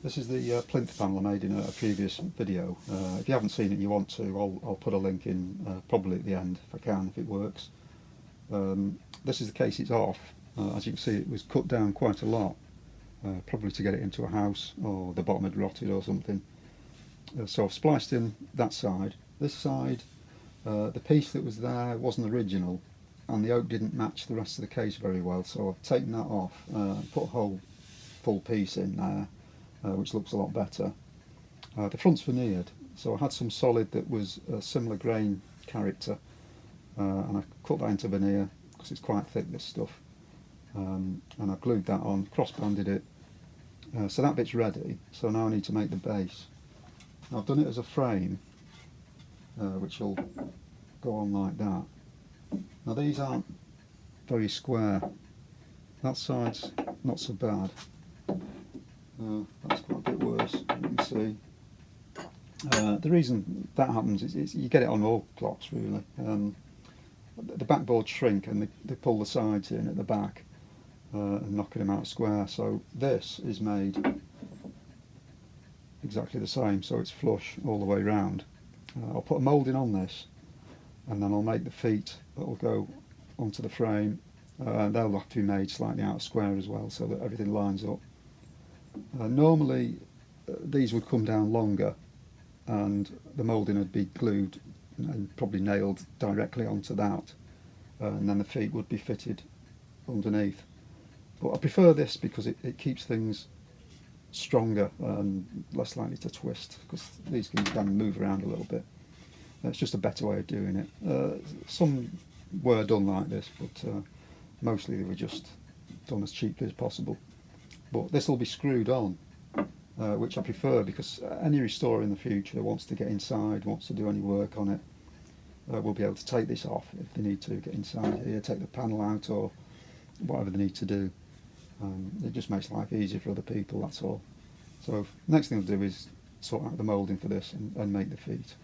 This is the plinth panel I made in a previous video. If you haven't seen it and you want to, I'll put a link in probably at the end if I can, if it works. This is the case it's off. As you can see, it was cut down quite a lot, probably to get it into a house, or the bottom had rotted or something. So I've spliced in that side. This side, the piece that was there wasn't original, and the oak didn't match the rest of the case very well, so I've taken that off and put a whole full piece in there, which looks a lot better. The front's veneered, so I had some solid that was a similar grain character, and I cut that into veneer because it's quite thick, this stuff, and I glued that on, cross-banded it, so that bit's ready. So now I need to make the base. Now I've done it as a frame, which will go on like that. Now these aren't very square. That side's not so bad. That's quite a bit worse, you can see. The reason that happens is you get it on all clocks really. The backboards shrink and they pull the sides in at the back and knocking them out square. So this is made exactly the same, so it's flush all the way round. I'll put a moulding on this, and then I'll make the feet that will go onto the frame. They'll have to be made slightly out of square as well, so that everything lines up. Normally these would come down longer and the moulding would be glued and probably nailed directly onto that, and then the feet would be fitted underneath. But I prefer this because it keeps things stronger and less likely to twist, because these can move around a little bit. It's just a better way of doing it. Some were done like this, but mostly they were just done as cheaply as possible. But this will be screwed on, which I prefer, because any restorer in the future wants to get inside, wants to do any work on it, will be able to take this off if they need to, get inside here, take the panel out or whatever they need to do. It just makes life easier for other people, that's all. So next thing I'll do is sort out the moulding for this and make the feet.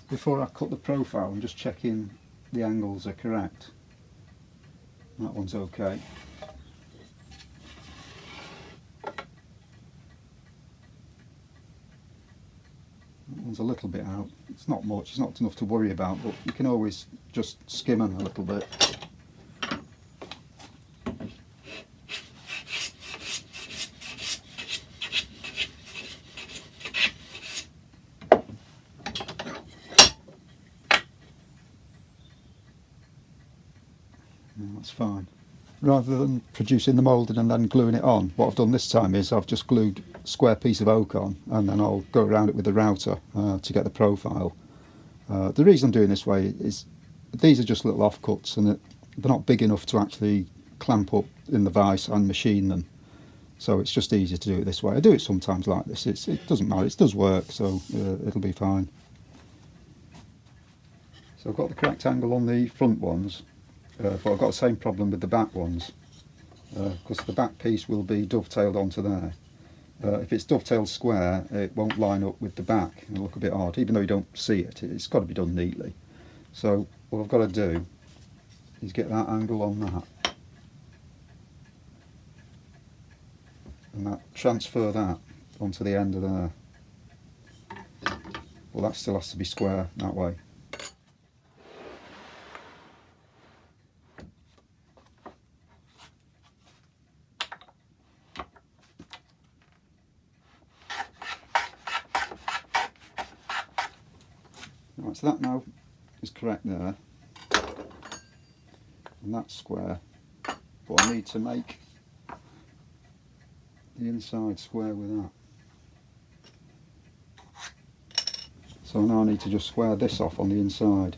Before I cut the profile, I'm just checking the angles are correct. That one's okay. That one's a little bit out. It's not much, it's not enough to worry about, but you can always just skim them a little bit. That's fine. Rather than producing the moulding and then gluing it on, what I've done this time is I've just glued a square piece of oak on, and then I'll go around it with the router to get the profile. The reason I'm doing this way is these are just little offcuts, and they're not big enough to actually clamp up in the vise and machine them. So it's just easier to do it this way. I do it sometimes like this. It doesn't matter, it does work, so it'll be fine. So I've got the correct angle on the front ones. But I've got the same problem with the back ones, because the back piece will be dovetailed onto there. If it's dovetailed square, it won't line up with the back. It'll look a bit odd, even though you don't see it. It's got to be done neatly. So what I've got to do is get that angle on that, and that transfer that onto the end of there. Well, that still has to be square that way. Right, so that now is correct there, and that's square, but I need to make the inside square with that. So now I need to just square this off on the inside.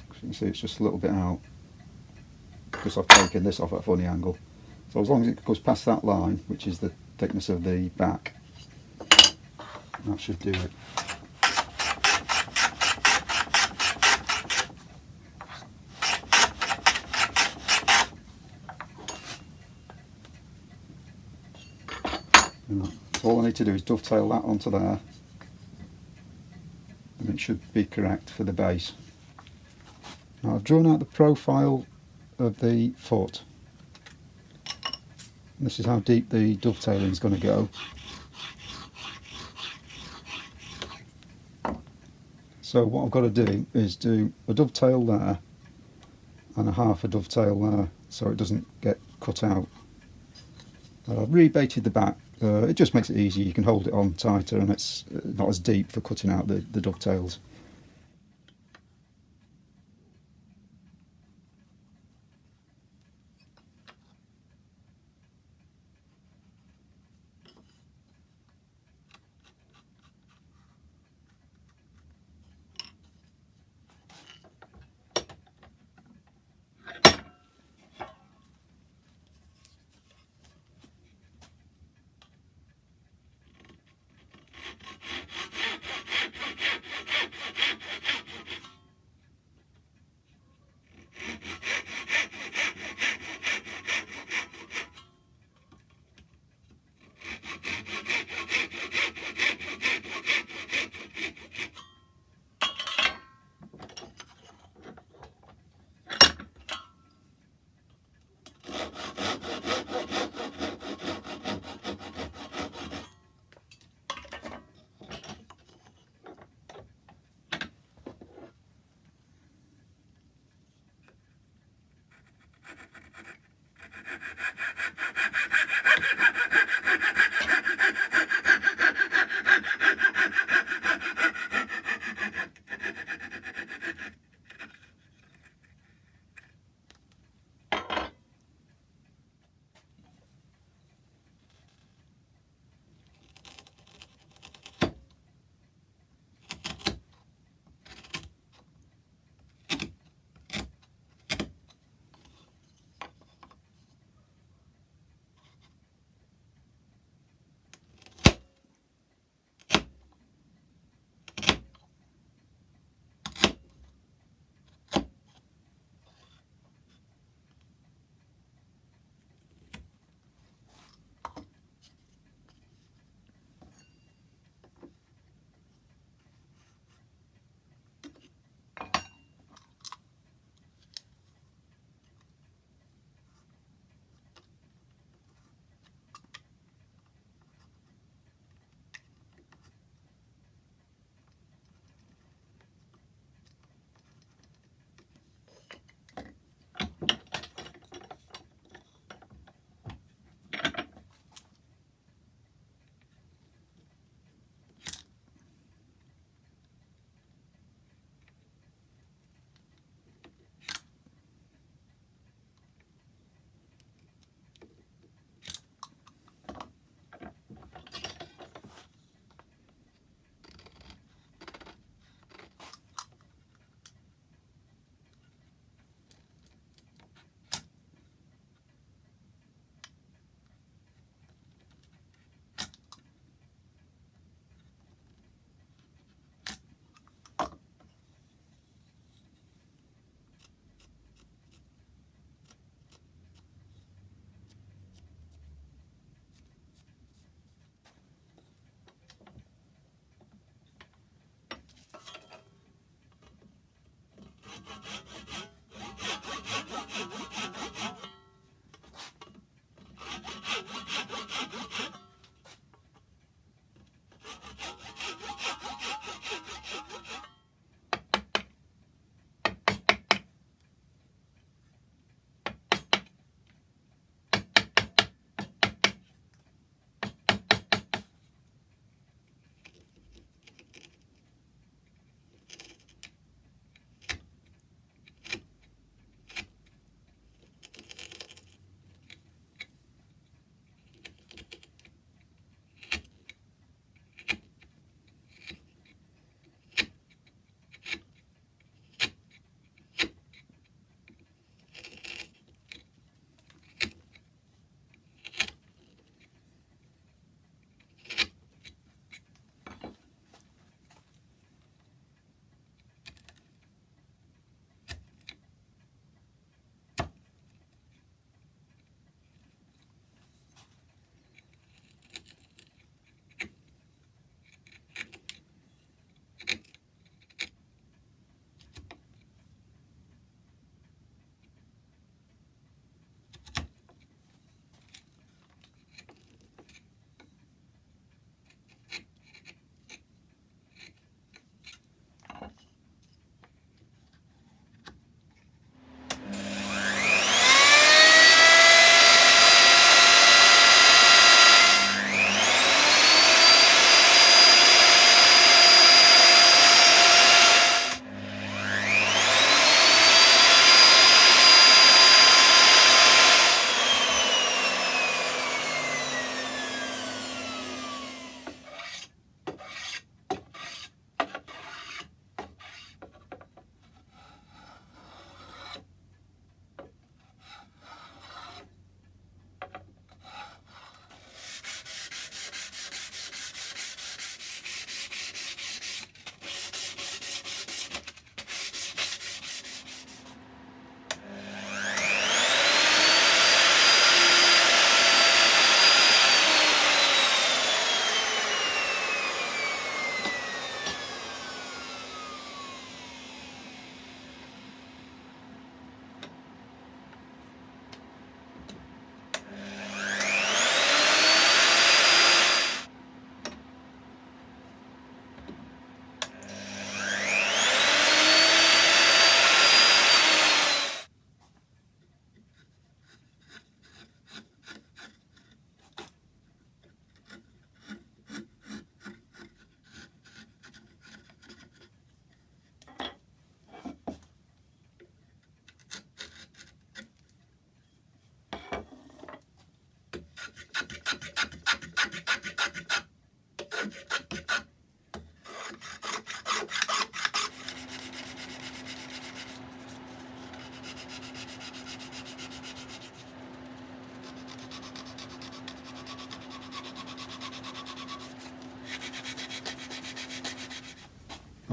As you can see, it's just a little bit out, because I've taken this off at a funny angle. So as long as it goes past that line, which is the thickness of the back, that should do it. So all I need to do is dovetail that onto there, and it should be correct for the base. Now I've drawn out the profile of the foot. This is how deep the dovetailing is going to go. So what I've got to do is do a dovetail there and a half a dovetail there, so it doesn't get cut out. I've rebaited the back. It just makes it easier. You can hold it on tighter, and it's not as deep for cutting out the dovetails.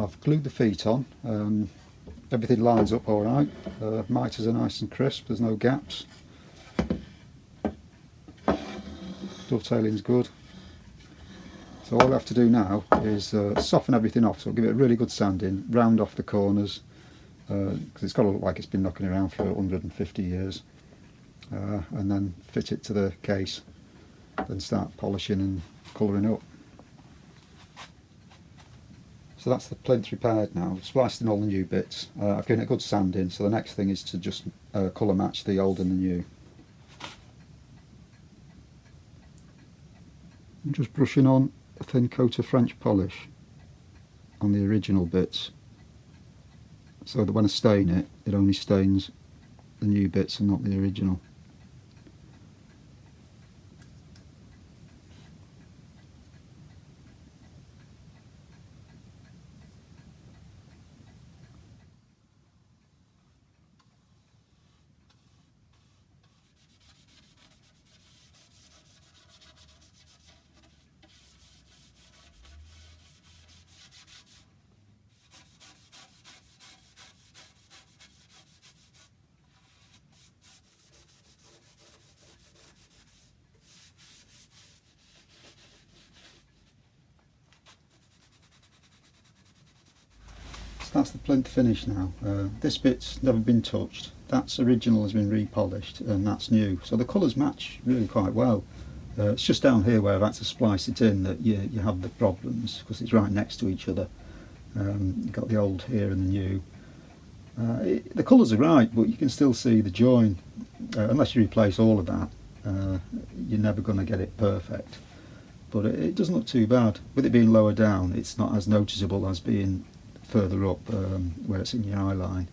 I've glued the feet on. Everything lines up all right. Miters are nice and crisp, there's no gaps. Dovetailing's good. So all I have to do now is soften everything off, so I'll give it a really good sanding, round off the corners, because it's got to look like it's been knocking around for 150 years, and then fit it to the case, then start polishing and colouring up. So that's the plinth repaired now. I've spliced in all the new bits. I've given it a good sanding, so the next thing is to just colour match the old and the new. I'm just brushing on a thin coat of French polish on the original bits, so that when I stain it, it only stains the new bits and not the original. that's the plinth finish now. This bit's never been touched. That's original, has been repolished, and that's new. So the colours match really quite well. It's just down here where I've had to splice it in that you have the problems, because it's right next to each other. You've got the old here and the new. The colours are right, but you can still see the join. Unless you replace all of that, you're never going to get it perfect. But it doesn't look too bad. With it being lower down, it's not as noticeable as being further up where it's in your eye line.